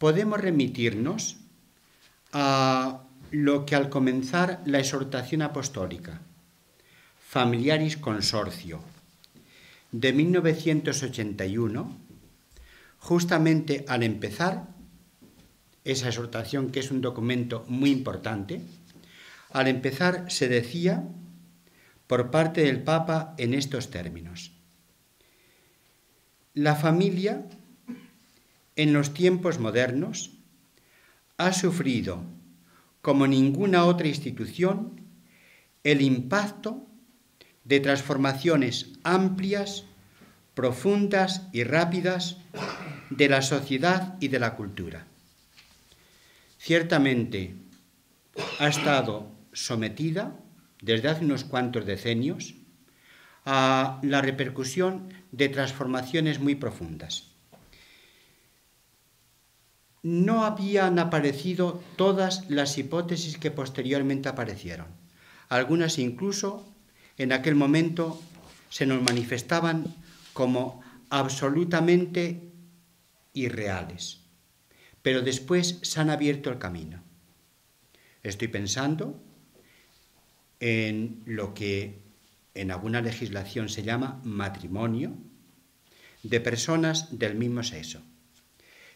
podemos remitirnos a lo que al comenzar la exhortación apostólica Familiaris Consortio de 1981, justamente al empezar esa exhortación, que es un documento muy importante, al empezar se decía por parte del Papa en estos términos: la familia en los tiempos modernos ha sufrido, como ninguna otra institución, el impacto de transformaciones amplias, profundas y rápidas de la sociedad y de la cultura. Ciertamente ha estado sometida desde hace unos cuantos decenios a la repercusión de transformaciones muy profundas. No habían aparecido todas las hipótesis que posteriormente aparecieron. Algunas incluso en aquel momento se nos manifestaban como absolutamente irreales, pero después se han abierto el camino. Estoy pensando en lo que en alguna legislación se llama matrimonio de personas del mismo sexo.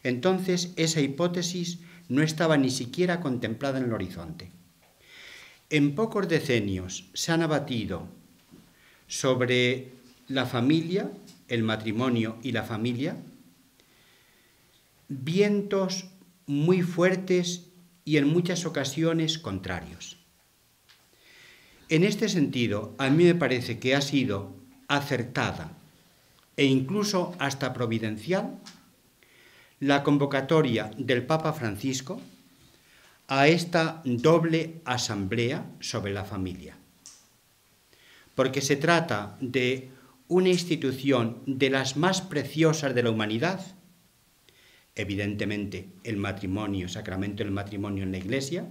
Entonces, esa hipótesis no estaba ni siquiera contemplada en el horizonte. En pocos decenios se han abatido sobre la familia, el matrimonio y la familia, vientos muy fuertes y en muchas ocasiones contrarios. En este sentido, a mí me parece que ha sido acertada e incluso hasta providencial la convocatoria del Papa Francisco a esta doble asamblea sobre la familia, porque se trata de una institución de las más preciosas de la humanidad, evidentemente el matrimonio, el sacramento del matrimonio en la Iglesia,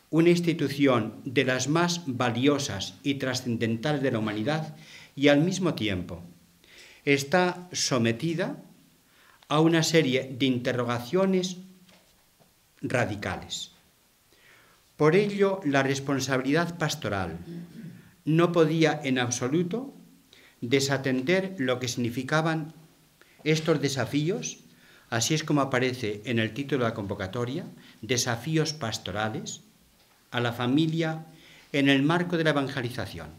una institución de las más valiosas y trascendentales de la humanidad, y al mismo tiempo está sometida a una serie de interrogaciones radicales. Por ello, la responsabilidad pastoral no podía en absoluto desatender lo que significaban estos desafíos, así es como aparece en el título de la convocatoria, desafíos pastorales a la familia en el marco de la evangelización.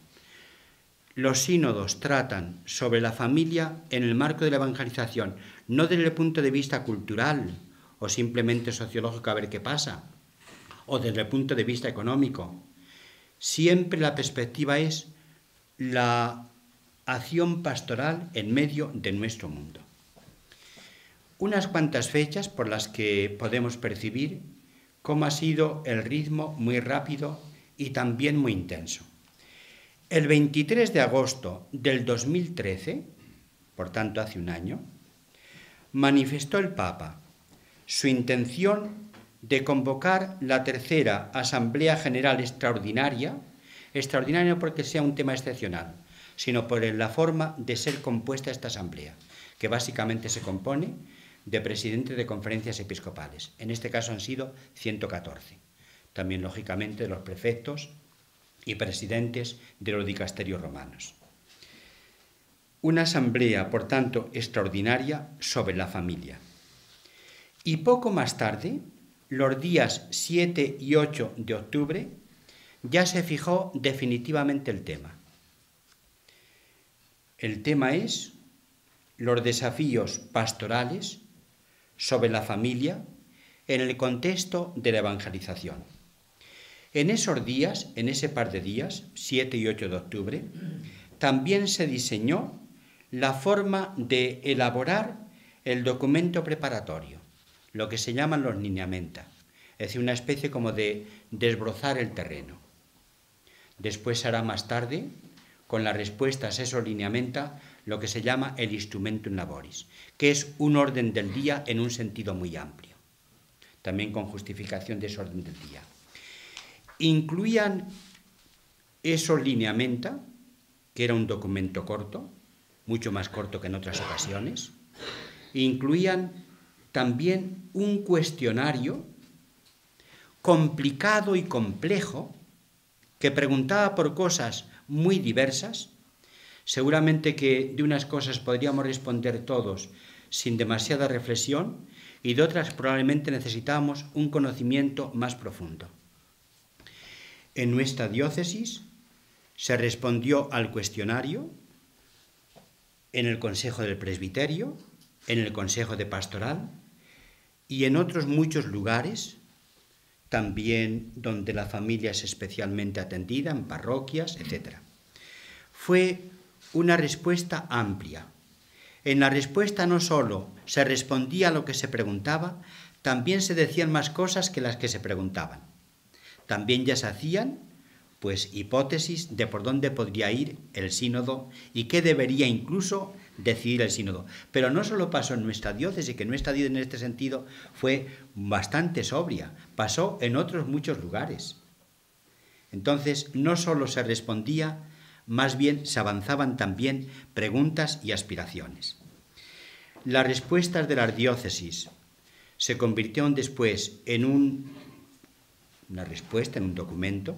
Los sínodos tratan sobre la familia en el marco de la evangelización, no desde el punto de vista cultural o simplemente sociológico a ver qué pasa, o desde el punto de vista económico. Siempre la perspectiva es la acción pastoral en medio de nuestro mundo. Unas cuantas fechas por las que podemos percibir cómo ha sido el ritmo muy rápido y también muy intenso. El 23 de agosto del 2013, por tanto hace un año, manifestó el Papa su intención de convocar la tercera Asamblea General Extraordinaria, extraordinaria no porque sea un tema excepcional, sino por la forma de ser compuesta esta Asamblea, que básicamente se compone de presidentes de conferencias episcopales. En este caso han sido 114. También, lógicamente, de los prefectos y presidentes de los dicasterios romanos. Una asamblea, por tanto, extraordinaria sobre la familia. Y poco más tarde, los días 7 y 8 de octubre, ya se fijó definitivamente el tema. El tema es los desafíos pastorales sobre la familia en el contexto de la evangelización. En esos días, en ese par de días, 7 y 8 de octubre, también se diseñó la forma de elaborar el documento preparatorio, lo que se llaman los lineamenta, es decir, una especie como de desbrozar el terreno. Después se hará más tarde, con las respuestas a esos lineamenta, lo que se llama el instrumentum laboris, que es un orden del día en un sentido muy amplio, también con justificación de ese orden del día. Incluían esos lineamenta, que era un documento corto, mucho más corto que en otras ocasiones, incluían también un cuestionario complicado y complejo que preguntaba por cosas muy diversas. Seguramente que de unas cosas podríamos responder todos sin demasiada reflexión y de otras probablemente necesitábamos un conocimiento más profundo. En nuestra diócesis se respondió al cuestionario en el Consejo del Presbiterio, en el Consejo de Pastoral y en otros muchos lugares, también donde la familia es especialmente atendida, en parroquias, etc. Fue una respuesta amplia. En la respuesta no solo se respondía a lo que se preguntaba, también se decían más cosas que las que se preguntaban. También ya se hacían, pues, hipótesis de por dónde podría ir el sínodo y qué debería incluso decidir el sínodo. Pero no solo pasó en nuestra diócesis, que nuestra diócesis en este sentido fue bastante sobria, pasó en otros muchos lugares. Entonces, no solo se respondía, más bien se avanzaban también preguntas y aspiraciones. Las respuestas de las diócesis se convirtieron después en una respuesta, en un documento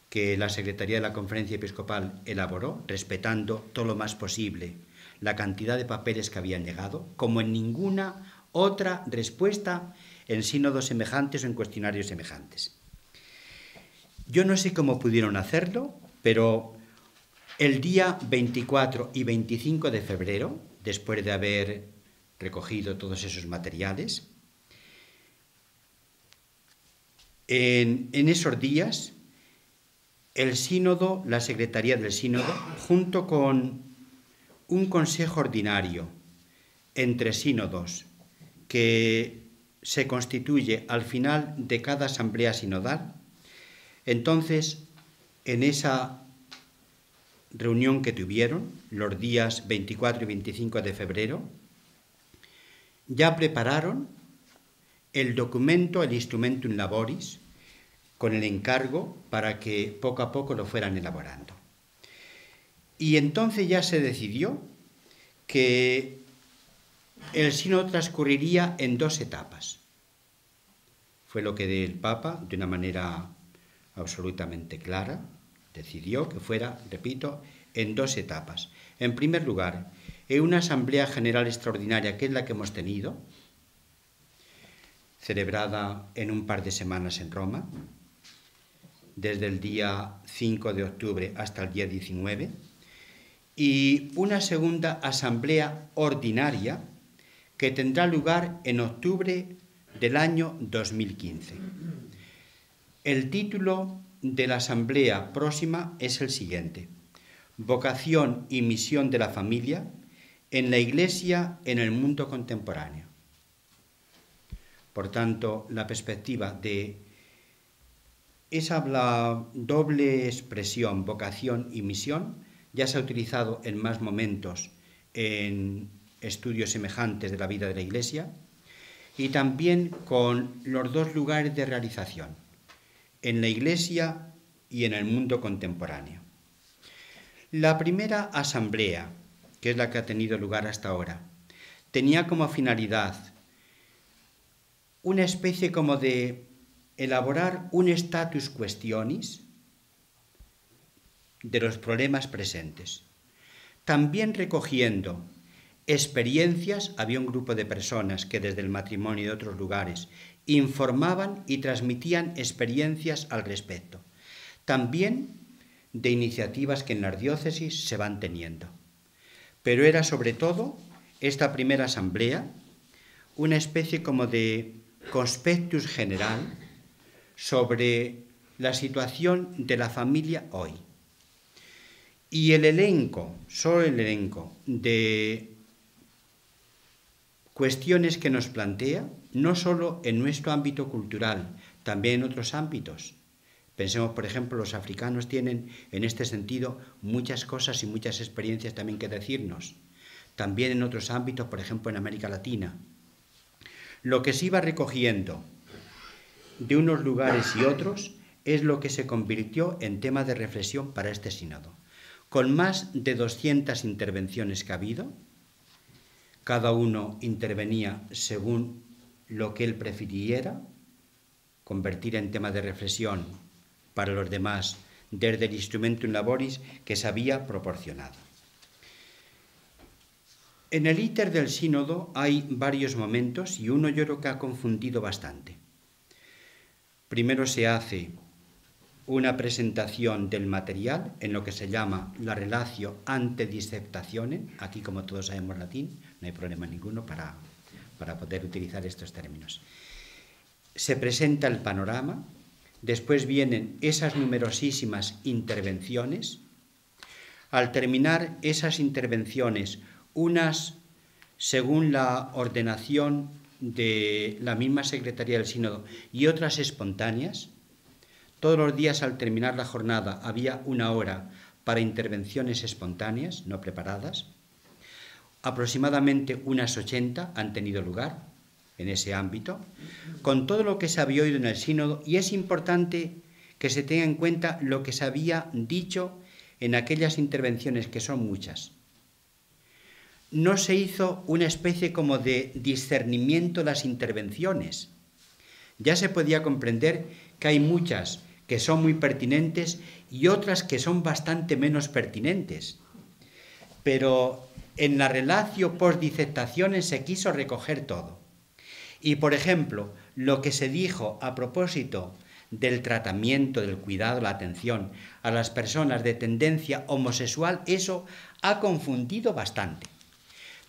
que la Secretaría de la Conferencia Episcopal elaboró, respetando todo lo más posible la cantidad de papeles que habían llegado, como en ninguna otra respuesta en sínodos semejantes o en cuestionarios semejantes. Yo no sé cómo pudieron hacerlo, pero el día 24 y 25 de febrero, después de haber recogido todos esos materiales, en esos días, el sínodo, la Secretaría del Sínodo, junto con un consejo ordinario entre sínodos que se constituye al final de cada asamblea sinodal, entonces, en esa reunión que tuvieron los días 24 y 25 de febrero, ya prepararon el documento, el Instrumentum Laboris, con el encargo para que poco a poco lo fueran elaborando. Y entonces ya se decidió que el sínodo transcurriría en 2 etapas. Fue lo que el Papa, de una manera absolutamente clara, decidió que fuera, repito, en 2 etapas. En primer lugar, en una asamblea general extraordinaria, que es la que hemos tenido, celebrada en un par de semanas en Roma, desde el día 5 de octubre hasta el día 19, y una segunda asamblea ordinaria que tendrá lugar en octubre del año 2015. El título de la asamblea próxima es el siguiente: Vocación y misión de la familia en la Iglesia en el mundo contemporáneo. Por tanto, la perspectiva de esa doble expresión, vocación y misión, ya se ha utilizado en más momentos en estudios semejantes de la vida de la Iglesia, y también con los 2 lugares de realización, en la Iglesia y en el mundo contemporáneo. La primera asamblea, que es la que ha tenido lugar hasta ahora, tenía como finalidad una especie como de elaborar un status questionis de los problemas presentes. También recogiendo experiencias, había un grupo de personas que desde el matrimonio y de otros lugares informaban y transmitían experiencias al respecto. También de iniciativas que en las diócesis se van teniendo. Pero era sobre todo esta primera asamblea una especie como de conspectus general sobre la situación de la familia hoy. Y el elenco, solo el elenco de cuestiones que nos plantea, no solo en nuestro ámbito cultural, también en otros ámbitos. Pensemos, por ejemplo, los africanos tienen en este sentido muchas cosas y muchas experiencias también que decirnos. También en otros ámbitos, por ejemplo, en América Latina. Lo que se iba recogiendo de unos lugares y otros es lo que se convirtió en tema de reflexión para este sínodo. Con más de 200 intervenciones que ha habido, cada uno intervenía según lo que él prefiriera, convertir en tema de reflexión para los demás desde el instrumentum laboris que se había proporcionado. En el íter del sínodo hay varios momentos y uno yo creo que ha confundido bastante. Primero se hace una presentación del material en lo que se llama la relatio ante disceptationem. Aquí, como todos sabemos latín, no hay problema ninguno para poder utilizar estos términos. Se presenta el panorama, después vienen esas numerosísimas intervenciones. Al terminar esas intervenciones, unas según la ordenación de la misma Secretaría del Sínodo y otras espontáneas. Todos los días al terminar la jornada había una hora para intervenciones espontáneas, no preparadas. Aproximadamente unas 80 han tenido lugar en ese ámbito, con todo lo que se había oído en el sínodo, y es importante que se tenga en cuenta lo que se había dicho en aquellas intervenciones, que son muchas. No se hizo una especie como de discernimiento de las intervenciones. Ya se podía comprender que hay muchas que son muy pertinentes y otras que son bastante menos pertinentes. Pero en la relatio post disceptationem se quiso recoger todo. Y, por ejemplo, lo que se dijo a propósito del tratamiento, del cuidado, la atención a las personas de tendencia homosexual, eso ha confundido bastante.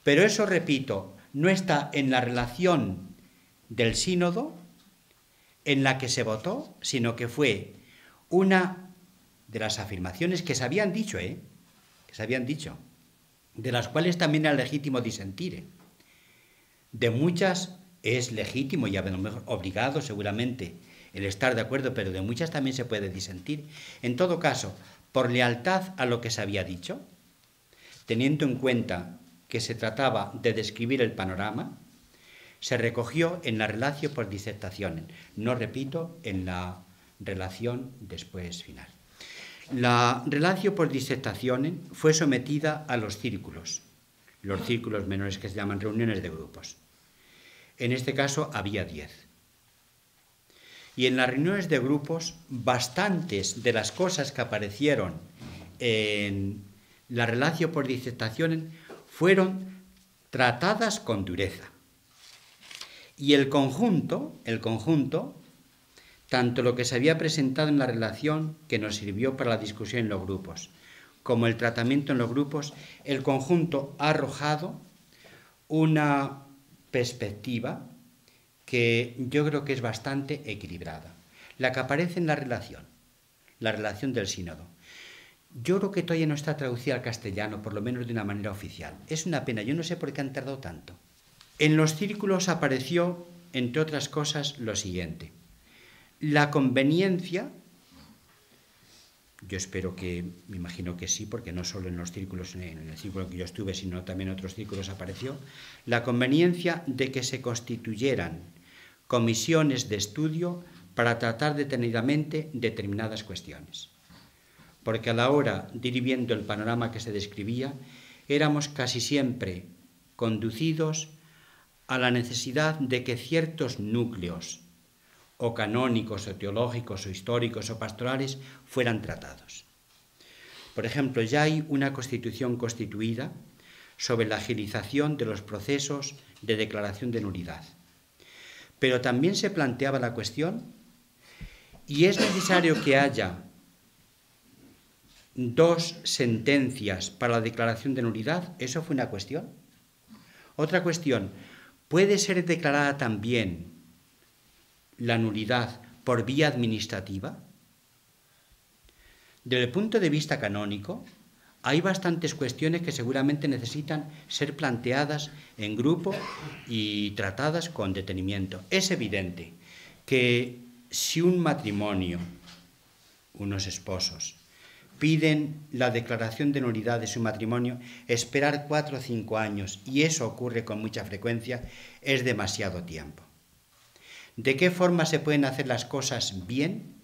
Pero eso, repito, no está en la relación del sínodo en la que se votó, sino que fue una de las afirmaciones que se habían dicho, que se habían dicho, de las cuales también era legítimo disentir. De muchas es legítimo y a lo mejor obligado seguramente el estar de acuerdo, pero de muchas también se puede disentir. En todo caso, por lealtad a lo que se había dicho, teniendo en cuenta que se trataba de describir el panorama, se recogió en la relatio post disceptationem, no repito, en la relación después final. La relatio post disceptationem fue sometida a los círculos menores, que se llaman reuniones de grupos. En este caso había 10. Y en las reuniones de grupos, bastantes de las cosas que aparecieron en la relatio post disceptationem fueron tratadas con dureza. Y el conjunto, tanto lo que se había presentado en la relación, que nos sirvió para la discusión en los grupos, como el tratamiento en los grupos, el conjunto ha arrojado una perspectiva que yo creo que es bastante equilibrada. La que aparece en la relación del sínodo. Yo creo que todavía no está traducida al castellano, por lo menos de una manera oficial. Es una pena, yo no sé por qué han tardado tanto. En los círculos apareció, entre otras cosas, lo siguiente. La conveniencia, yo espero que, me imagino que sí, porque no solo en los círculos, en el círculo en que yo estuve, sino también en otros círculos apareció, la conveniencia de que se constituyeran comisiones de estudio para tratar detenidamente determinadas cuestiones. Porque a la hora de ir viendo el panorama que se describía, éramos casi siempre conducidos a la necesidad de que ciertos núcleos, o canónicos, o teológicos, o históricos, o pastorales, fueran tratados. Por ejemplo, ya hay una constitución constituida sobre la agilización de los procesos de declaración de nulidad. Pero también se planteaba la cuestión, y es necesario que haya 2 sentencias para la declaración de nulidad. Eso fue una cuestión. Otra cuestión, ¿puede ser declarada también la nulidad por vía administrativa? Desde el punto de vista canónico, hay bastantes cuestiones que seguramente necesitan ser planteadas en grupo y tratadas con detenimiento. Es evidente que si un matrimonio, unos esposos, piden la declaración de nulidad de su matrimonio, esperar 4 o 5 años, y eso ocurre con mucha frecuencia, es demasiado tiempo. ¿De qué forma se pueden hacer las cosas bien,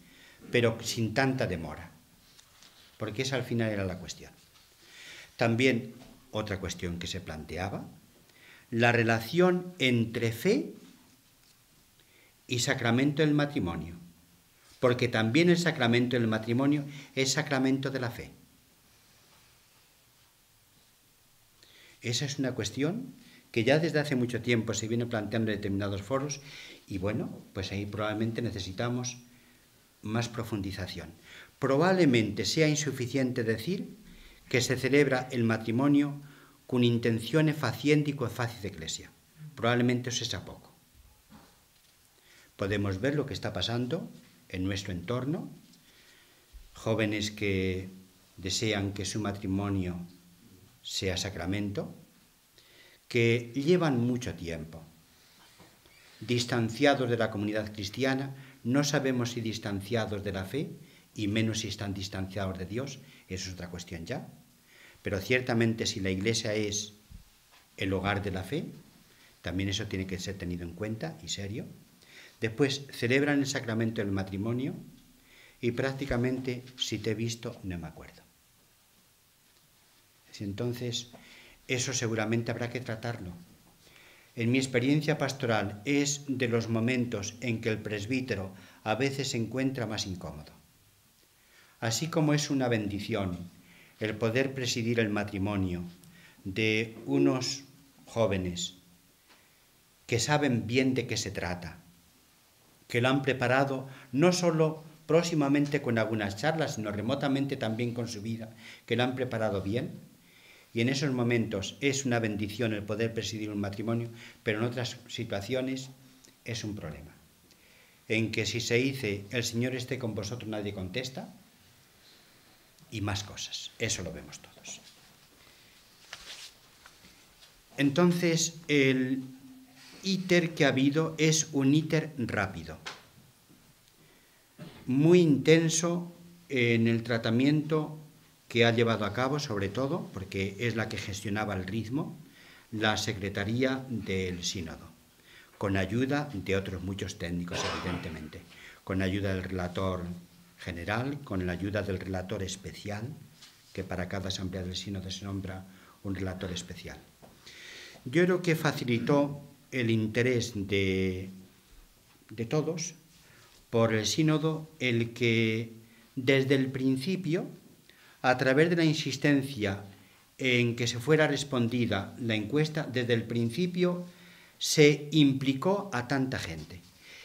pero sin tanta demora? Porque esa al final era la cuestión. También otra cuestión que se planteaba, la relación entre fe y sacramento del matrimonio, porque también el sacramento del matrimonio es sacramento de la fe. Esa es una cuestión que ya desde hace mucho tiempo se viene planteando en determinados foros y bueno, pues ahí probablemente necesitamos más profundización. Probablemente sea insuficiente decir que se celebra el matrimonio con intenzione facienti quo facit ecclesia. Probablemente eso sea poco. Podemos ver lo que está pasando en nuestro entorno, jóvenes que desean que su matrimonio sea sacramento, que llevan mucho tiempo distanciados de la comunidad cristiana, no sabemos si distanciados de la fe y menos si están distanciados de Dios, eso es otra cuestión ya, pero ciertamente si la Iglesia es el hogar de la fe, también eso tiene que ser tenido en cuenta y serio. Después celebran el sacramento del matrimonio y prácticamente si te he visto no me acuerdo. Entonces, eso seguramente habrá que tratarlo. En mi experiencia pastoral es de los momentos en que el presbítero a veces se encuentra más incómodo. Así como es una bendición el poder presidir el matrimonio de unos jóvenes que saben bien de qué se trata, que lo han preparado no solo próximamente con algunas charlas, sino remotamente también con su vida, que lo han preparado bien. Y en esos momentos es una bendición el poder presidir un matrimonio, pero en otras situaciones es un problema. En que si se dice, el Señor esté con vosotros, nadie contesta, y más cosas. Eso lo vemos todos. Entonces, el íter que ha habido es un íter rápido, muy intenso en el tratamiento que ha llevado a cabo, sobre todo, porque es la que gestionaba el ritmo, la Secretaría del Sínodo, con ayuda de otros muchos técnicos, evidentemente, con ayuda del relator general, con la ayuda del relator especial, que para cada asamblea del Sínodo se nombra un relator especial. Yo creo que facilitó el interés de todos por el Sínodo el que desde el principio, a través de la insistencia en que se fuera respondida la encuesta, desde el principio se implicó a tanta gente.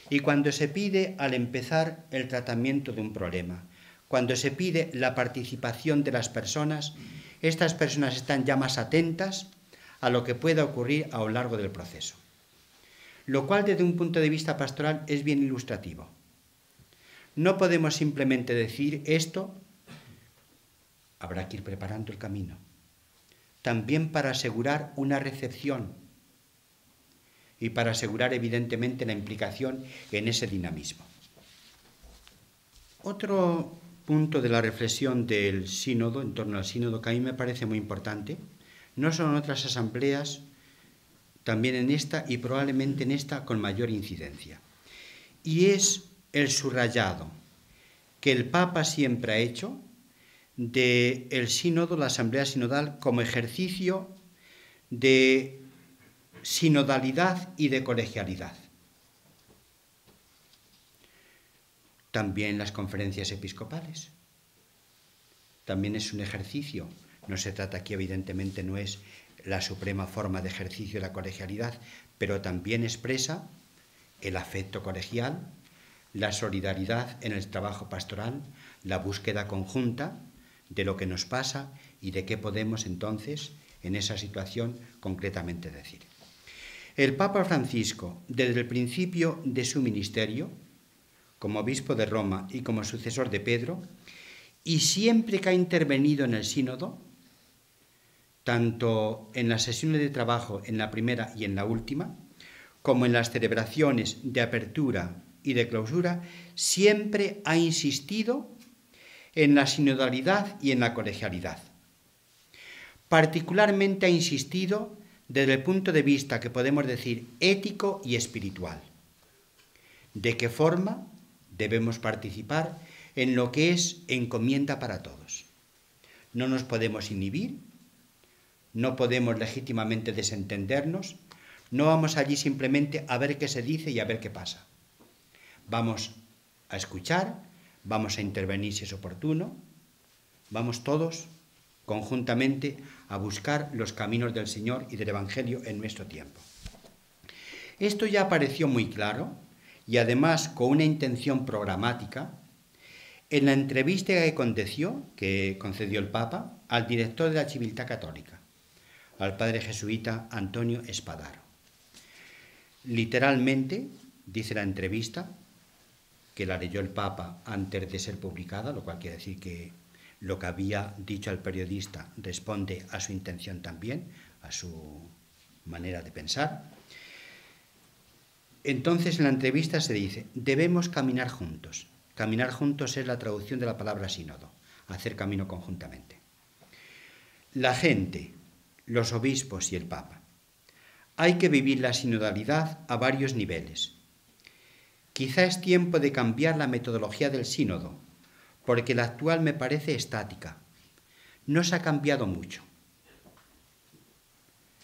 Y cuando se pide al empezar el tratamiento de un problema, cuando se pide la participación de las personas, estas personas están ya más atentas a lo que pueda ocurrir a lo largo del proceso. Lo cual desde un punto de vista pastoral es bien ilustrativo. No podemos simplemente decir esto. Habrá que ir preparando el camino. También para asegurar una recepción y para asegurar evidentemente la implicación en ese dinamismo. Otro punto de la reflexión del sínodo, en torno al sínodo, que a mí me parece muy importante, no son otras asambleas, también en esta y probablemente en esta con mayor incidencia, y es el subrayado que el Papa siempre ha hecho del sínodo, la asamblea sinodal, como ejercicio de sinodalidad y de colegialidad. También las conferencias episcopales. También es un ejercicio. No se trata aquí, evidentemente, no es la suprema forma de ejercicio de la colegialidad, pero también expresa el afecto colegial, la solidaridad en el trabajo pastoral, la búsqueda conjunta de lo que nos pasa y de qué podemos entonces en esa situación concretamente decir. El Papa Francisco, desde el principio de su ministerio, como obispo de Roma y como sucesor de Pedro, y siempre que ha intervenido en el sínodo, tanto en las sesiones de trabajo, en la primera y en la última, como en las celebraciones de apertura y de clausura, siempre ha insistido en la sinodalidad y en la colegialidad. Particularmente ha insistido desde el punto de vista que podemos decir ético y espiritual. ¿De qué forma debemos participar en lo que es encomienda para todos? No nos podemos inhibir, no podemos legítimamente desentendernos, No vamos allí simplemente a ver qué se dice y a ver qué pasa. Vamos a escuchar, vamos a intervenir si es oportuno, vamos todos conjuntamente a buscar los caminos del Señor y del Evangelio en nuestro tiempo. Esto ya apareció muy claro y además con una intención programática en la entrevista que concedió el Papa al director de la Civiltà Católica, al padre jesuita Antonio Espadaro. Literalmente, dice la entrevista, que la leyó el Papa antes de ser publicada, lo cual quiere decir que lo que había dicho al periodista responde a su intención también, a su manera de pensar. Entonces en la entrevista se dice, debemos caminar juntos. Caminar juntos es la traducción de la palabra sínodo, hacer camino conjuntamente. La gente, los obispos y el Papa. Hay que vivir la sinodalidad a varios niveles. Quizá es tiempo de cambiar la metodología del sínodo, porque la actual me parece estática. No se ha cambiado mucho.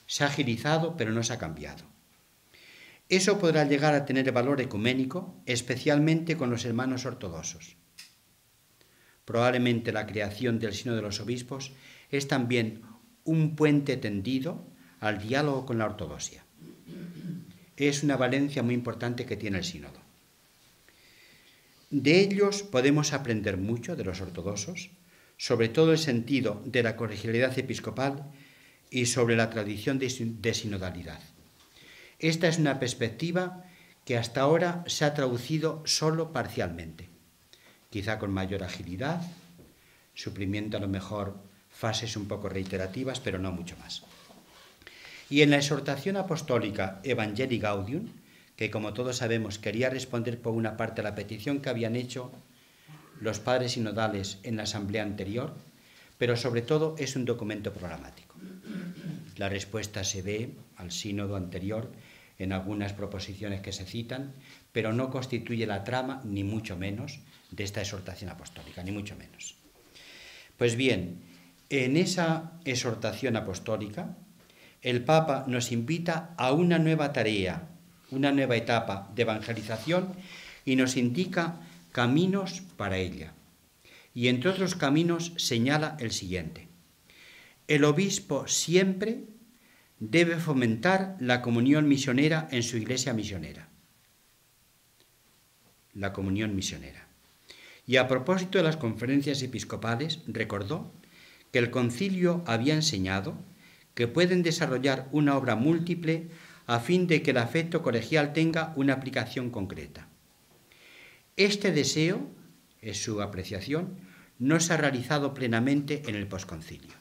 Se ha agilizado, pero no se ha cambiado. Eso podrá llegar a tener valor ecuménico, especialmente con los hermanos ortodoxos. Probablemente la creación del Sínodo de los Obispos es también un puente tendido al diálogo con la ortodoxia. Es una valencia muy importante que tiene el Sínodo. De ellos podemos aprender mucho, de los ortodoxos, sobre todo el sentido de la colegialidad episcopal y sobre la tradición de sinodalidad. Esta es una perspectiva que hasta ahora se ha traducido solo parcialmente, quizá con mayor agilidad, suprimiendo a lo mejor fases un poco reiterativas, pero no mucho más. Y en la exhortación apostólica Evangelii Gaudium, que como todos sabemos quería responder por una parte a la petición que habían hecho los padres sinodales en la asamblea anterior, pero sobre todo es un documento programático. La respuesta se ve al sínodo anterior en algunas proposiciones que se citan, pero no constituye la trama, ni mucho menos, de esta exhortación apostólica, ni mucho menos. Pues bien, en esa exhortación apostólica, el Papa nos invita a una nueva tarea, una nueva etapa de evangelización y nos indica caminos para ella. Y entre otros caminos señala el siguiente. El obispo siempre debe fomentar la comunión misionera en su iglesia misionera. La comunión misionera. Y a propósito de las conferencias episcopales, recordó que el concilio había enseñado que pueden desarrollar una obra múltiple a fin de que el afecto colegial tenga una aplicación concreta. Este deseo, es su apreciación, no se ha realizado plenamente en el posconcilio.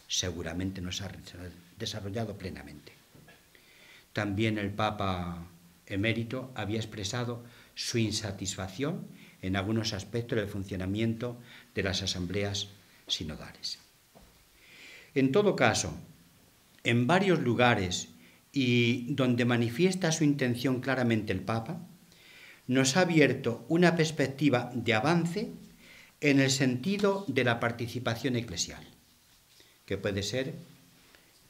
Seguramente no se ha desarrollado plenamente. También el Papa emérito había expresado su insatisfacción en algunos aspectos del funcionamiento de las asambleas sinodales. En todo caso, en varios lugares y donde manifiesta su intención claramente el Papa, nos ha abierto una perspectiva de avance en el sentido de la participación eclesial, que puede ser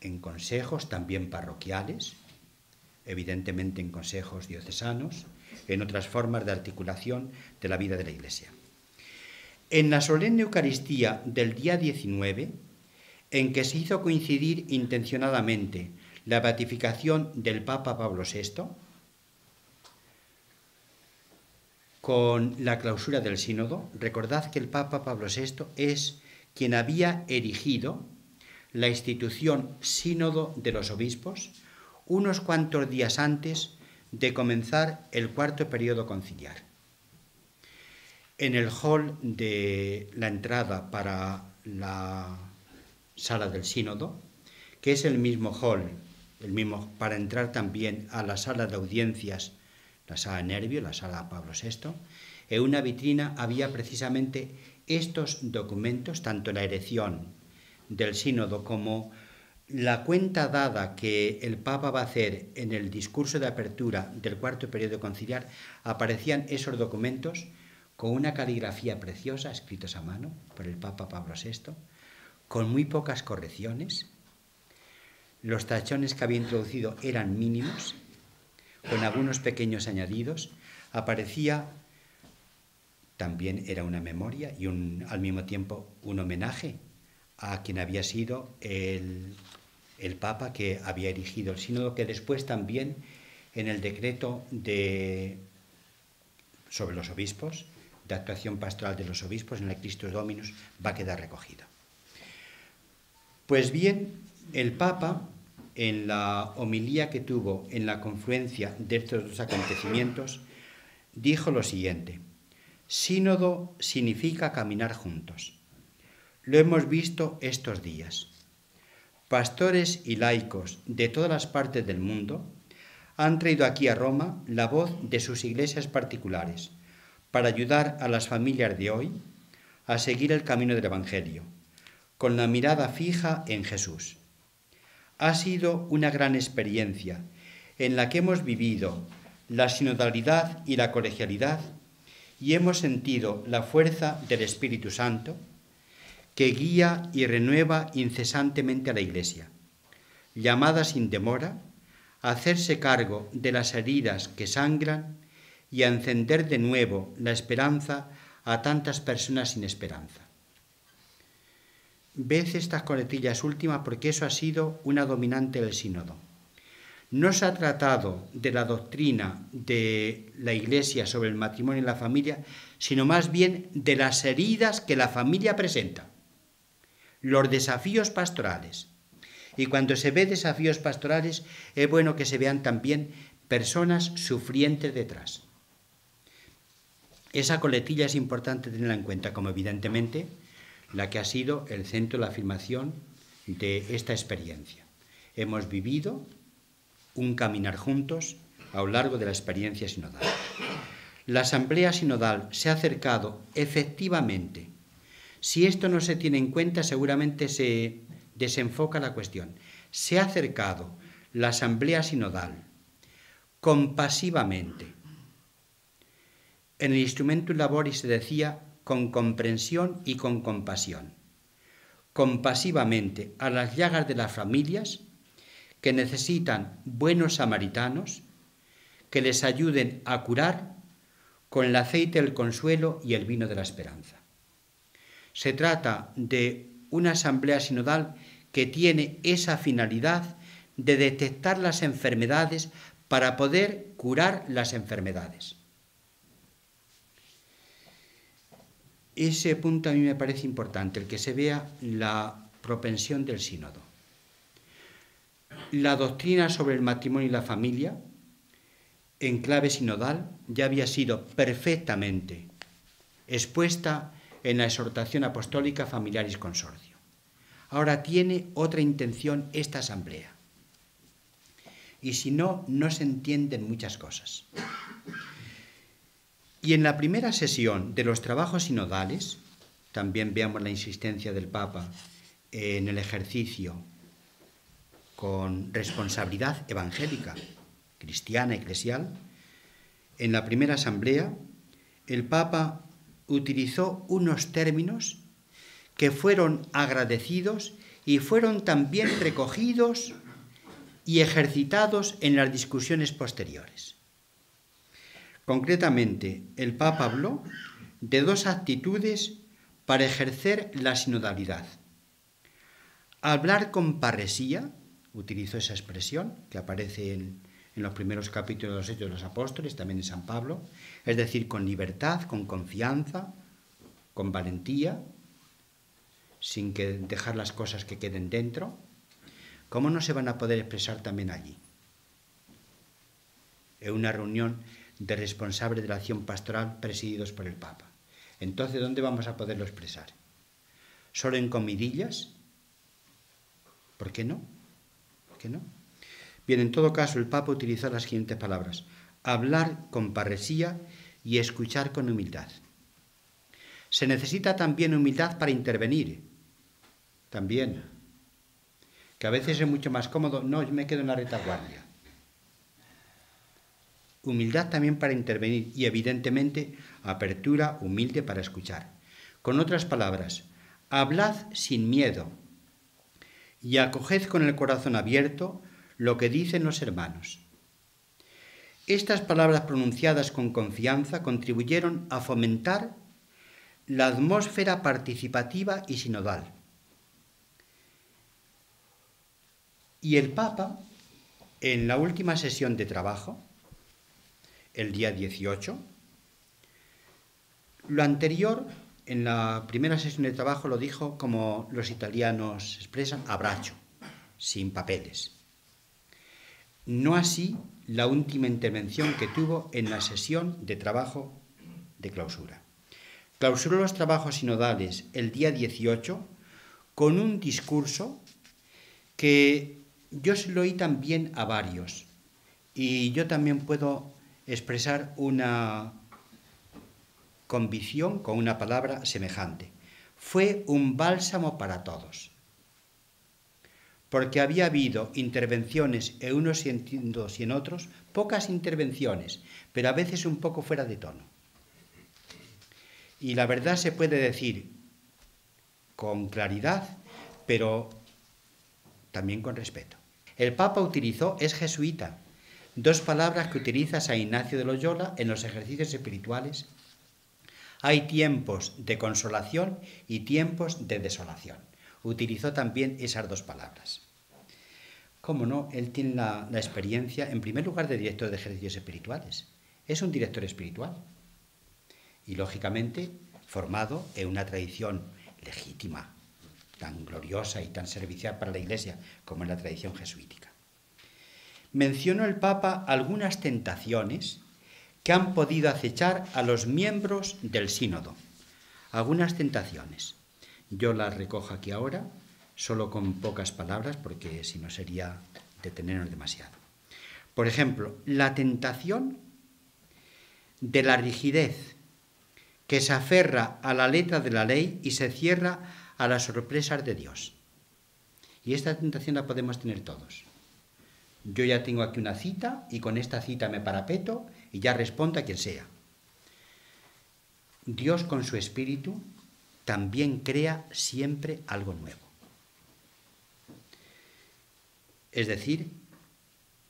en consejos también parroquiales, evidentemente en consejos diocesanos, en otras formas de articulación de la vida de la Iglesia. En la solemne Eucaristía del día 19, en que se hizo coincidir intencionadamente la beatificación del Papa Pablo VI con la clausura del sínodo, recordad que el Papa Pablo VI es quien había erigido la institución Sínodo de los Obispos unos cuantos días antes de comenzar el cuarto periodo conciliar. En el hall de la entrada para la sala del sínodo, que es el mismo hall, el mismo para entrar también a la sala de audiencias, la sala Nervio, la sala Pablo VI, en una vitrina había precisamente estos documentos, tanto la erección del sínodo como la cuenta dada que el Papa va a hacer en el discurso de apertura del cuarto periodo conciliar, aparecían esos documentos con una caligrafía preciosa, escritos a mano por el Papa Pablo VI, con muy pocas correcciones, los tachones que había introducido eran mínimos, con algunos pequeños añadidos, aparecía, también era una memoria y al mismo tiempo un homenaje a quien había sido el Papa que había erigido el sínodo, que después también en el decreto sobre los obispos, de actuación pastoral de los obispos, en el Christus Dominus, va a quedar recogido. Pues bien, el Papa, en la homilía que tuvo en la confluencia de estos dos acontecimientos, dijo lo siguiente: sínodo significa caminar juntos. Lo hemos visto estos días. Pastores y laicos de todas las partes del mundo han traído aquí a Roma la voz de sus iglesias particulares para ayudar a las familias de hoy a seguir el camino del Evangelio, con la mirada fija en Jesús. Ha sido una gran experiencia en la que hemos vivido la sinodalidad y la colegialidad y hemos sentido la fuerza del Espíritu Santo que guía y renueva incesantemente a la Iglesia, llamada sin demora a hacerse cargo de las heridas que sangran y a encender de nuevo la esperanza a tantas personas sin esperanza. Ved estas coletillas últimas porque eso ha sido una dominante del sínodo. No se ha tratado de la doctrina de la Iglesia sobre el matrimonio y la familia, sino más bien de las heridas que la familia presenta, los desafíos pastorales. Y cuando se ve desafíos pastorales, es bueno que se vean también personas sufrientes detrás. Esa coletilla es importante tenerla en cuenta, como evidentemente la que ha sido el centro de la afirmación de esta experiencia. Hemos vivido un caminar juntos a lo largo de la experiencia sinodal. La asamblea sinodal se ha acercado efectivamente. Si esto no se tiene en cuenta, seguramente se desenfoca la cuestión. Se ha acercado la asamblea sinodal compasivamente. En el Instrumentum Laboris se decía con comprensión y con compasión, compasivamente a las llagas de las familias que necesitan buenos samaritanos que les ayuden a curar con el aceite del consuelo y el vino de la esperanza. Se trata de una asamblea sinodal que tiene esa finalidad de detectar las enfermedades para poder curar las enfermedades. Ese punto a mí me parece importante, el que se vea la propensión del sínodo. La doctrina sobre el matrimonio y la familia, en clave sinodal, ya había sido perfectamente expuesta en la exhortación apostólica Familiaris Consortio. Ahora tiene otra intención esta asamblea. Y si no, no se entienden muchas cosas. Y en la primera sesión de los trabajos sinodales, también veamos la insistencia del Papa en el ejercicio con responsabilidad evangélica, cristiana, eclesial. En la primera asamblea, el Papa utilizó unos términos que fueron agradecidos y fueron también recogidos y ejercitados en las discusiones posteriores. Concretamente, el Papa habló de dos actitudes para ejercer la sinodalidad. Hablar con parresía, utilizó esa expresión que aparece en los primeros capítulos de los Hechos de los Apóstoles, también en San Pablo, es decir, con libertad, con confianza, con valentía, sin que dejar las cosas que queden dentro. ¿Cómo no se van a poder expresar también allí? En una reunión de responsables de la acción pastoral presididos por el Papa. Entonces, ¿dónde vamos a poderlo expresar? ¿Solo en comidillas? ¿Por qué no? ¿Por qué no? Bien, en todo caso, el Papa utilizó las siguientes palabras: hablar con parresía y escuchar con humildad. Se necesita también humildad para intervenir. También. Que a veces es mucho más cómodo, no, yo me quedo en la retaguardia. Humildad también para intervenir y, evidentemente, apertura humilde para escuchar. Con otras palabras, hablad sin miedo y acoged con el corazón abierto lo que dicen los hermanos. Estas palabras pronunciadas con confianza contribuyeron a fomentar la atmósfera participativa y sinodal. Y el Papa, en la última sesión de trabajo, el día 18, lo anterior, en la primera sesión de trabajo, lo dijo como los italianos expresan, a braccio, sin papeles. No así la última intervención que tuvo en la sesión de trabajo de clausura. Clausuró los trabajos sinodales el día 18 con un discurso que yo se lo oí también a varios y yo también puedo expresar una convicción con una palabra semejante. Fue un bálsamo para todos, porque había habido intervenciones en unos sentidos y en otros, pocas intervenciones, pero a veces un poco fuera de tono. Y la verdad se puede decir con claridad, pero también con respeto. El Papa utilizó, es jesuita, dos palabras que utiliza San Ignacio de Loyola en los ejercicios espirituales. Hay tiempos de consolación y tiempos de desolación. Utilizó también esas dos palabras. ¿Cómo no? Él tiene la experiencia, en primer lugar, de director de ejercicios espirituales. Es un director espiritual. Y, lógicamente, formado en una tradición legítima, tan gloriosa y tan servicial para la Iglesia como es la tradición jesuítica. Mencionó el Papa algunas tentaciones que han podido acechar a los miembros del sínodo. Algunas tentaciones. Yo las recojo aquí ahora, solo con pocas palabras, porque si no sería detenernos demasiado. Por ejemplo, la tentación de la rigidez, que se aferra a la letra de la ley y se cierra a las sorpresas de Dios. Y esta tentación la podemos tener todos. Yo ya tengo aquí una cita y con esta cita me parapeto y ya respondo a quien sea. Dios con su espíritu también crea siempre algo nuevo. Es decir,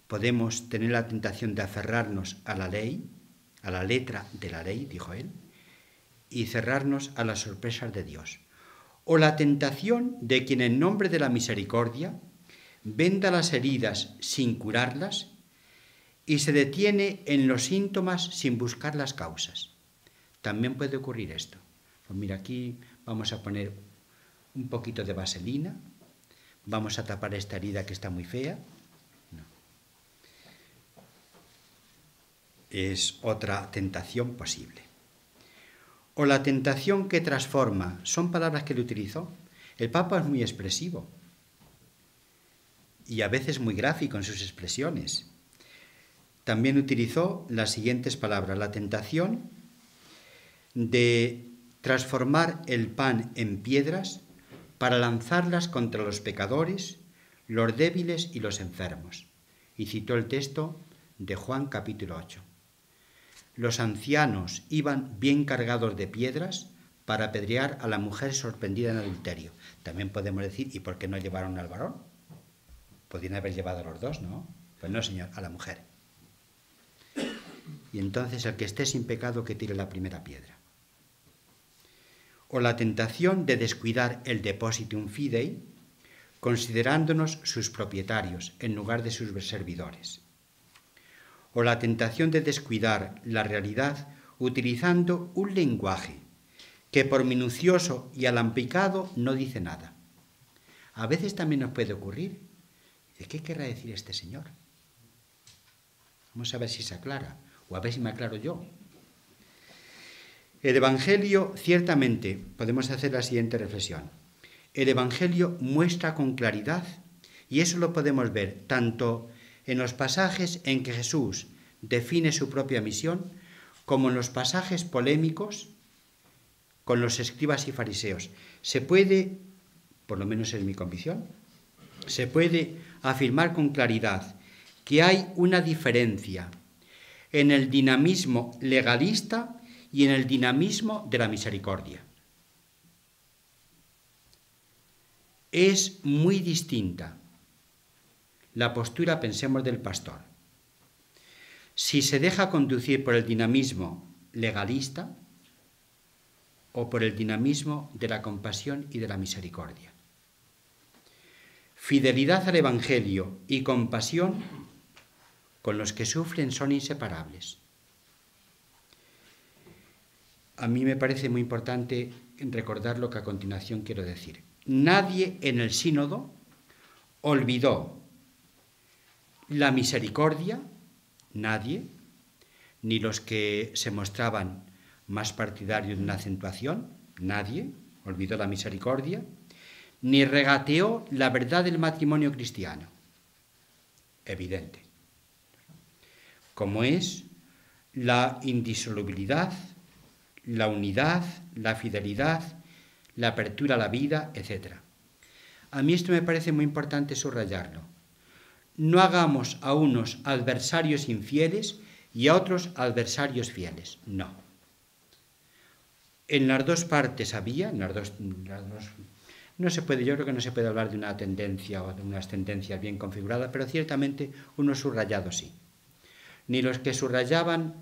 podemos tener la tentación de aferrarnos a la ley, a la letra de la ley, dijo él, y cerrarnos a las sorpresas de Dios. O la tentación de quien en nombre de la misericordia venda las heridas sin curarlas y se detiene en los síntomas sin buscar las causas. También puede ocurrir esto. Pues mira, aquí vamos a poner un poquito de vaselina, vamos a tapar esta herida que está muy fea. No. Es otra tentación posible. O la tentación que transforma, son palabras que él utilizó. El Papa es muy expresivo y a veces muy gráfico en sus expresiones. También utilizó las siguientes palabras: la tentación de transformar el pan en piedras para lanzarlas contra los pecadores, los débiles y los enfermos. Y citó el texto de Juan capítulo 8. Los ancianos iban bien cargados de piedras para apedrear a la mujer sorprendida en adulterio. También podemos decir, ¿y por qué no llevaron al varón? Podrían haber llevado a los dos, ¿no? Pues no, señor, a la mujer. Y entonces el que esté sin pecado que tire la primera piedra. O la tentación de descuidar el depositum fidei, considerándonos sus propietarios en lugar de sus servidores. O la tentación de descuidar la realidad utilizando un lenguaje que por minucioso y alambicado no dice nada. A veces también nos puede ocurrir. ¿Qué querrá decir este señor? Vamos a ver si se aclara, o a ver si me aclaro yo. El Evangelio, ciertamente, podemos hacer la siguiente reflexión. El Evangelio muestra con claridad, y eso lo podemos ver tanto en los pasajes en que Jesús define su propia misión, como en los pasajes polémicos con los escribas y fariseos. Se puede, por lo menos es mi convicción, se puede afirmar con claridad que hay una diferencia en el dinamismo legalista y en el dinamismo de la misericordia. es muy distinta la postura, pensemos, del pastor. Si se deja conducir por el dinamismo legalista o por el dinamismo de la compasión y de la misericordia. Fidelidad al Evangelio y compasión con los que sufren son inseparables. A mí me parece muy importante recordar lo que a continuación quiero decir. Nadie en el sínodo olvidó la misericordia, nadie, ni los que se mostraban más partidarios de una acentuación, nadie olvidó la misericordia, ni regateó la verdad del matrimonio cristiano. Evidente. Como es la indisolubilidad, la unidad, la fidelidad, la apertura a la vida, etc. A mí esto me parece muy importante subrayarlo. No hagamos a unos adversarios infieles y a otros adversarios fieles. No. En las dos partes había, no se puede, yo creo que no se puede hablar de una tendencia o de unas tendencias bien configuradas, pero ciertamente unos subrayados sí. Ni los que subrayaban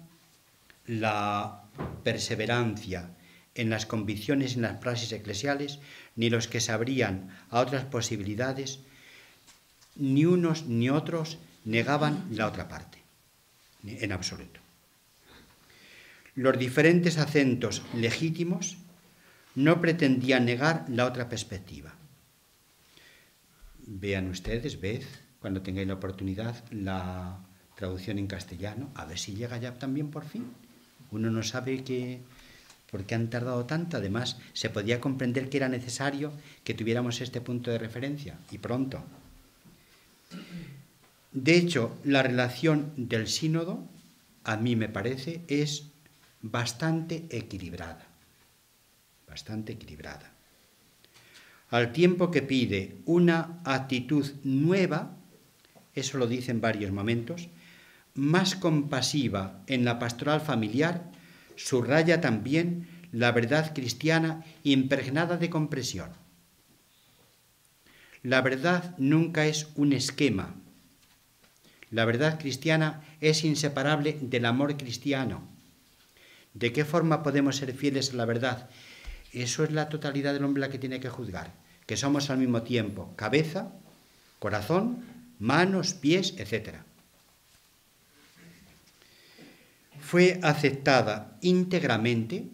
la perseverancia en las convicciones, en las praxis eclesiales, ni los que se abrían a otras posibilidades, ni unos ni otros negaban la otra parte, en absoluto. Los diferentes acentos legítimos no pretendían negar la otra perspectiva. Vean ustedes, cuando tengáis la oportunidad, la traducción en castellano, a ver si llega ya también por fin. Uno no sabe por qué han tardado tanto. Además, se podía comprender que era necesario que tuviéramos este punto de referencia, y pronto. De hecho, la relación del sínodo, a mí me parece, es bastante equilibrada. Bastante equilibrada. Al tiempo que pide una actitud nueva, eso lo dice en varios momentos, más compasiva en la pastoral familiar, subraya también la verdad cristiana impregnada de comprensión. La verdad nunca es un esquema. La verdad cristiana es inseparable del amor cristiano. ¿De qué forma podemos ser fieles a la verdad? Eso es la totalidad del hombre la que tiene que juzgar, que somos al mismo tiempo cabeza, corazón, manos, pies, etc. Fue aceptada íntegramente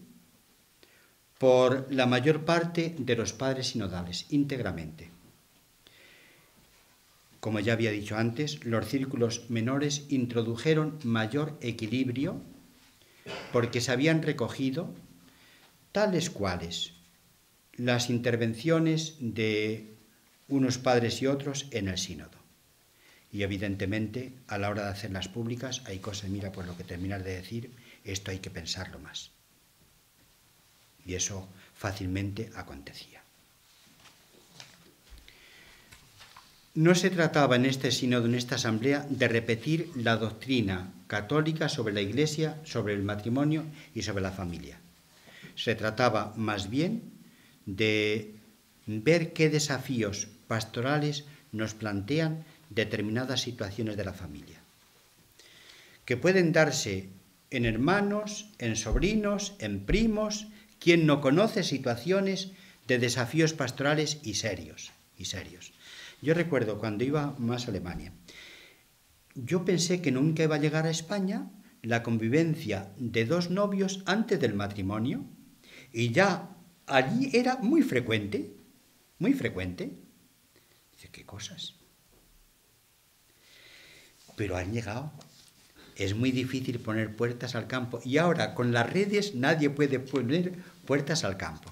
por la mayor parte de los padres sinodales, íntegramente. Como ya había dicho antes, los círculos menores introdujeron mayor equilibrio porque se habían recogido tales cuales las intervenciones de unos padres y otros en el sínodo. Y evidentemente, a la hora de hacerlas públicas, hay cosas, mira, por lo que terminas de decir, esto hay que pensarlo más. Y eso fácilmente acontecía. No se trataba en este sínodo, en esta asamblea, de repetir la doctrina católica sobre la Iglesia, sobre el matrimonio y sobre la familia. Se trataba más bien de ver qué desafíos pastorales nos plantean determinadas situaciones de la familia, que pueden darse en hermanos, en sobrinos, en primos. ¿Quién no conoce situaciones de desafíos pastorales y serios? Yo recuerdo cuando iba más a Alemania, yo pensé que nunca iba a llegar a España la convivencia de dos novios antes del matrimonio, y ya allí era muy frecuente. Dice, ¿qué cosas? Pero han llegado. Es muy difícil poner puertas al campo, y ahora con las redes nadie puede poner puertas al campo.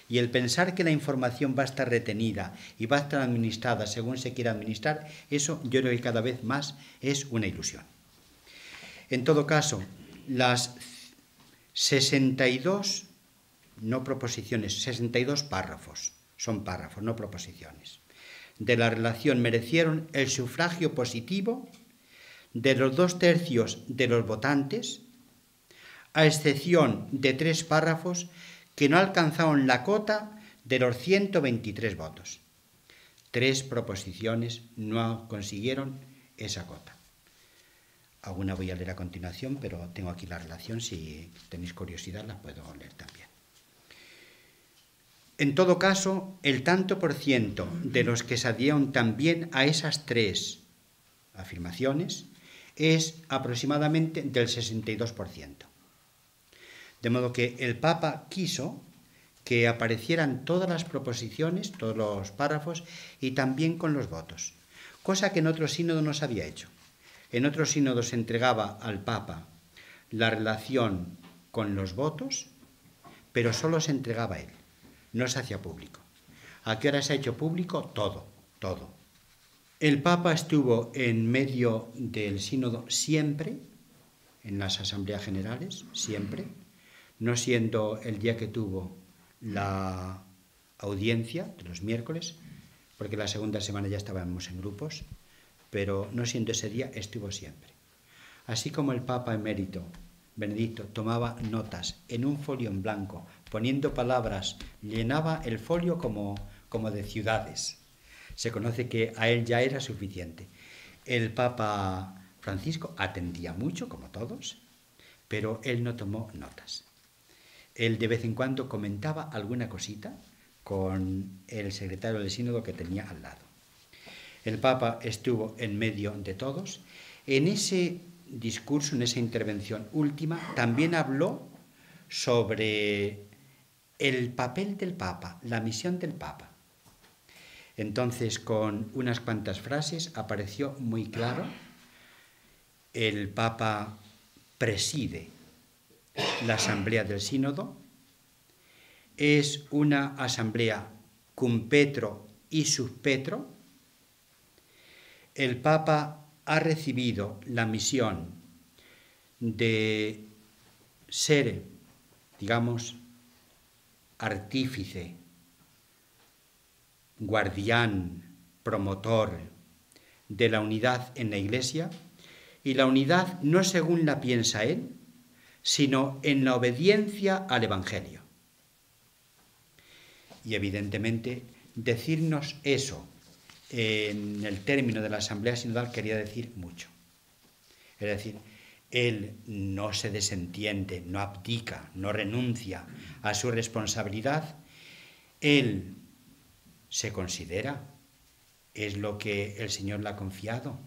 Y el pensar que la información va a estar retenida y va a estar administrada según se quiera administrar, eso yo creo que cada vez más es una ilusión. En todo caso, las 62, no proposiciones, 62 párrafos, son párrafos, no proposiciones, de la relación merecieron el sufragio positivo de los 2/3 de los votantes, a excepción de 3 párrafos que no alcanzaron la cota de los 123 votos. 3 proposiciones no consiguieron esa cota. Alguna voy a leer a continuación, pero tengo aquí la relación, si tenéis curiosidad la puedo leer también. En todo caso, el tanto por ciento de los que se adhirieron también a esas 3 afirmaciones es aproximadamente del 62%. De modo que el Papa quiso que aparecieran todas las proposiciones, todos los párrafos, y también con los votos, cosa que en otro sínodo no se había hecho. En otro sínodo se entregaba al Papa la relación con los votos, pero solo se entregaba a él, no se hacía público. ¿A qué hora se ha hecho público? Todo, todo. El Papa estuvo en medio del sínodo siempre, en las asambleas generales, siempre, no siendo el día que tuvo la audiencia de los miércoles, porque la segunda semana ya estábamos en grupos, pero no siendo ese día, estuvo siempre. Así como el Papa emérito Benedicto tomaba notas en un folio en blanco, poniendo palabras, llenaba el folio como de ciudades. Se conoce que a él ya era suficiente. El Papa Francisco atendía mucho, como todos, pero él no tomó notas. Él de vez en cuando comentaba alguna cosita con el secretario del sínodo que tenía al lado. El Papa estuvo en medio de todos. En ese discurso, en esa intervención última, también habló sobre el papel del Papa, la misión del Papa. Entonces, con unas cuantas frases apareció muy claro: el Papa preside la asamblea del sínodo, es una asamblea cum petro y sub petro. El Papa ha recibido la misión de ser, digamos, artífice, guardián, promotor de la unidad en la Iglesia, y la unidad no según la piensa él, sino en la obediencia al Evangelio. Y evidentemente decirnos eso en el término de la Asamblea Sinodal quería decir mucho. Es decir, él no se desentiende, no abdica, no renuncia a su responsabilidad. Él se considera, es lo que el Señor le ha confiado,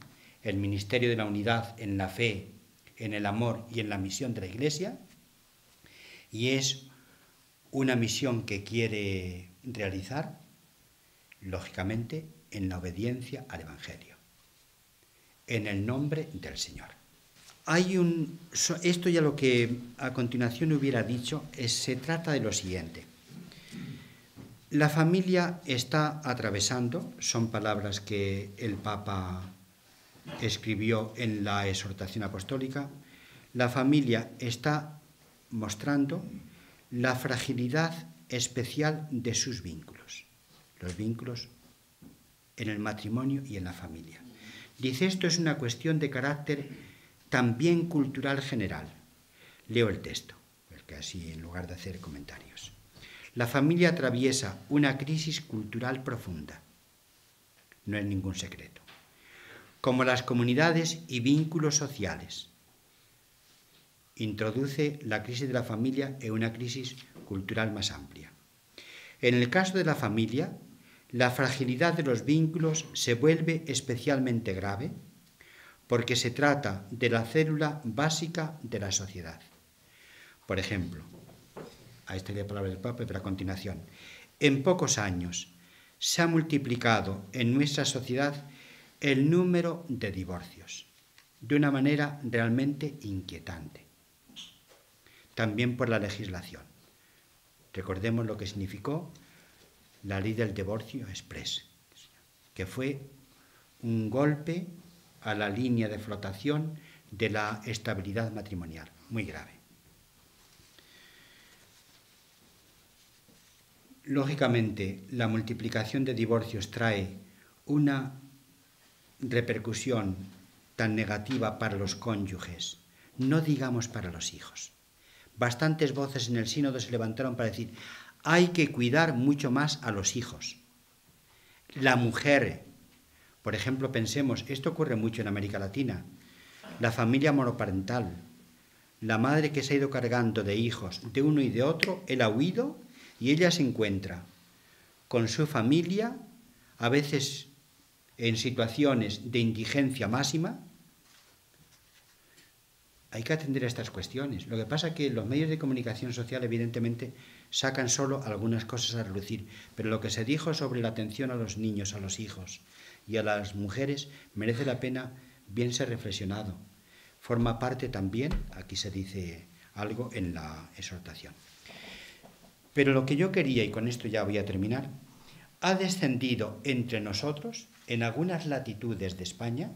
el ministerio de la unidad en la fe, en el amor y en la misión de la Iglesia, y es una misión que quiere realizar, lógicamente, en la obediencia al Evangelio, en el nombre del Señor. Esto ya lo que a continuación hubiera dicho, se trata de lo siguiente. La familia está atravesando, son palabras que el Papa escribió en la exhortación apostólica, la familia está mostrando la fragilidad especial de sus vínculos, los vínculos en el matrimonio y en la familia. Dice, esto es una cuestión de carácter también cultural general. Leo el texto, porque así en lugar de hacer comentarios. La familia atraviesa una crisis cultural profunda. No es ningún secreto. Como las comunidades y vínculos sociales. Introduce la crisis de la familia en una crisis cultural más amplia. En el caso de la familia, la fragilidad de los vínculos se vuelve especialmente grave porque se trata de la célula básica de la sociedad. Por ejemplo, a esta idea de palabra del Papa, pero a continuación, en pocos años se ha multiplicado en nuestra sociedad el número de divorcios de una manera realmente inquietante. También por la legislación. Recordemos lo que significó la ley del divorcio exprés, que fue un golpe a la línea de flotación de la estabilidad matrimonial, muy grave. Lógicamente, la multiplicación de divorcios trae una repercusión tan negativa para los cónyuges, no digamos para los hijos. Bastantes voces en el sínodo se levantaron para decir, hay que cuidar mucho más a los hijos. la mujer, por ejemplo, pensemos, esto ocurre mucho en América Latina, la familia monoparental, la madre que se ha ido cargando de hijos de uno y de otro, él ha huido y ella se encuentra con su familia, a veces en situaciones de indigencia máxima. Hay que atender a estas cuestiones. Lo que pasa es que los medios de comunicación social evidentemente sacan solo algunas cosas a relucir, pero lo que se dijo sobre la atención a los niños, a los hijos y a las mujeres merece la pena bien ser reflexionado. Forma parte también, aquí se dice algo en la exhortación. Pero lo que yo quería, y con esto ya voy a terminar, ha descendido entre nosotros, en algunas latitudes de España,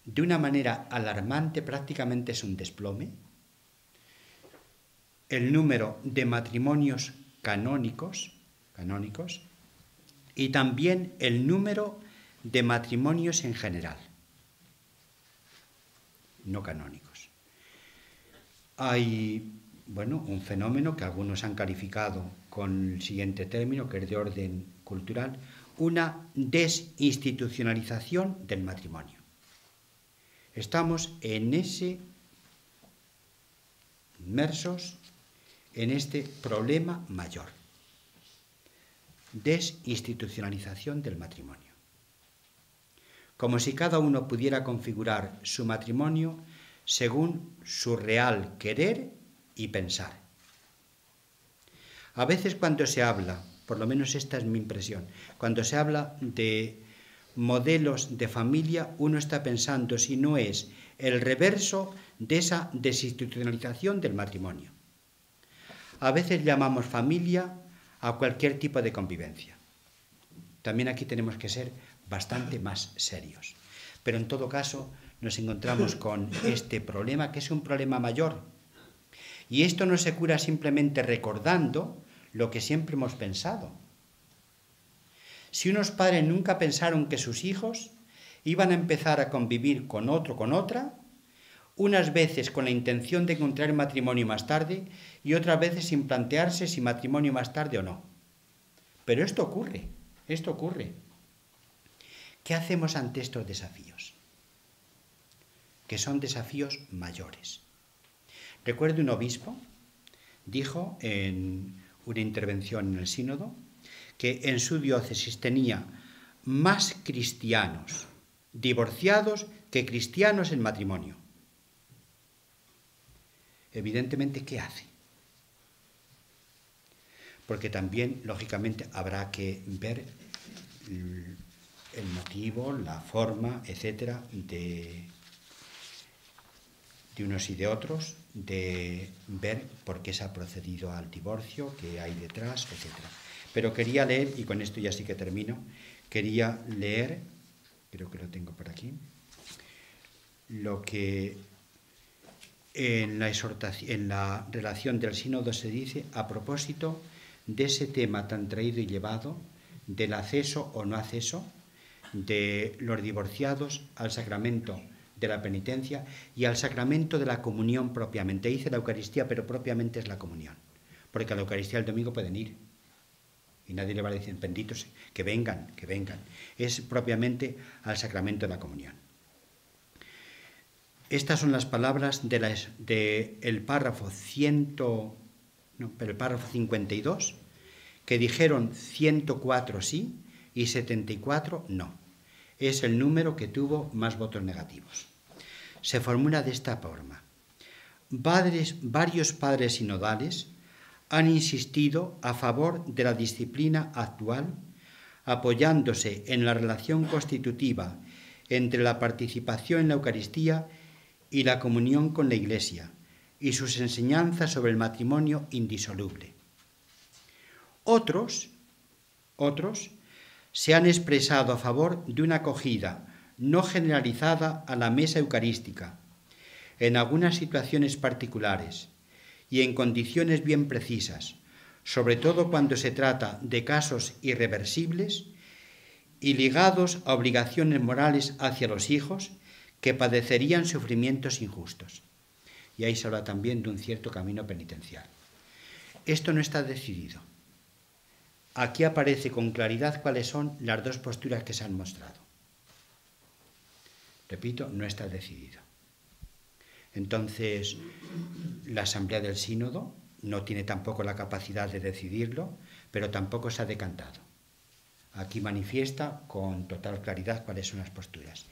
de una manera alarmante, prácticamente es un desplome, el número de matrimonios canónicos y también el número de matrimonios en general, no canónicos. Hay, un fenómeno que algunos han calificado con el siguiente término, que es de orden cultural, una desinstitucionalización del matrimonio. Estamos inmersos en este problema mayor, desinstitucionalización del matrimonio. Como si cada uno pudiera configurar su matrimonio según su real querer y pensar. A veces cuando se habla, por lo menos esta es mi impresión, cuando se habla de modelos de familia, uno está pensando si no es el reverso de esa desinstitucionalización del matrimonio. A veces llamamos familia a cualquier tipo de convivencia. También aquí tenemos que ser bastante más serios. Pero en todo caso nos encontramos con este problema, que es un problema mayor. Y esto no se cura simplemente recordando lo que siempre hemos pensado. Si unos padres nunca pensaron que sus hijos iban a empezar a convivir con otro, con otra, unas veces con la intención de contraer matrimonio más tarde y otras veces sin plantearse si matrimonio más tarde o no. Pero esto ocurre. ¿Qué hacemos ante estos desafíos? Que son desafíos mayores. Recuerdo un obispo dijo en una intervención en el sínodo que en su diócesis tenía más cristianos divorciados que cristianos en matrimonio. Evidentemente, ¿qué hace? Porque también, lógicamente, habrá que ver el motivo, la forma, etcétera, de unos y de otros, de ver por qué se ha procedido al divorcio, qué hay detrás, etcétera. Pero quería leer, y con esto ya sí que termino, quería leer, creo que lo tengo por aquí, lo que en la relación del sínodo se dice a propósito de ese tema tan traído y llevado del acceso o no acceso de los divorciados al sacramento de la penitencia y al sacramento de la comunión propiamente. Dice la Eucaristía, pero propiamente es la comunión, porque a la Eucaristía el domingo pueden ir y nadie le va a decir benditos, que vengan. Es propiamente al sacramento de la comunión. Estas son las palabras del párrafo 52, que dijeron 104 sí y 74 no. Es el número que tuvo más votos negativos. Se formula de esta forma. Varios padres sinodales han insistido a favor de la disciplina actual, apoyándose en la relación constitutiva entre la participación en la Eucaristía y la comunión con la Iglesia, y sus enseñanzas sobre el matrimonio indisoluble. Otros se han expresado a favor de una acogida no generalizada a la mesa eucarística, en algunas situaciones particulares y en condiciones bien precisas, sobre todo cuando se trata de casos irreversibles y ligados a obligaciones morales hacia los hijos que padecerían sufrimientos injustos. Y ahí se habla también de un cierto camino penitencial. Esto no está decidido. aquí aparece con claridad cuáles son las dos posturas que se han mostrado. Repito, no está decidido. Entonces, la Asamblea del Sínodo no tiene tampoco la capacidad de decidirlo, pero tampoco se ha decantado. Aquí manifiesta con total claridad cuáles son las posturas.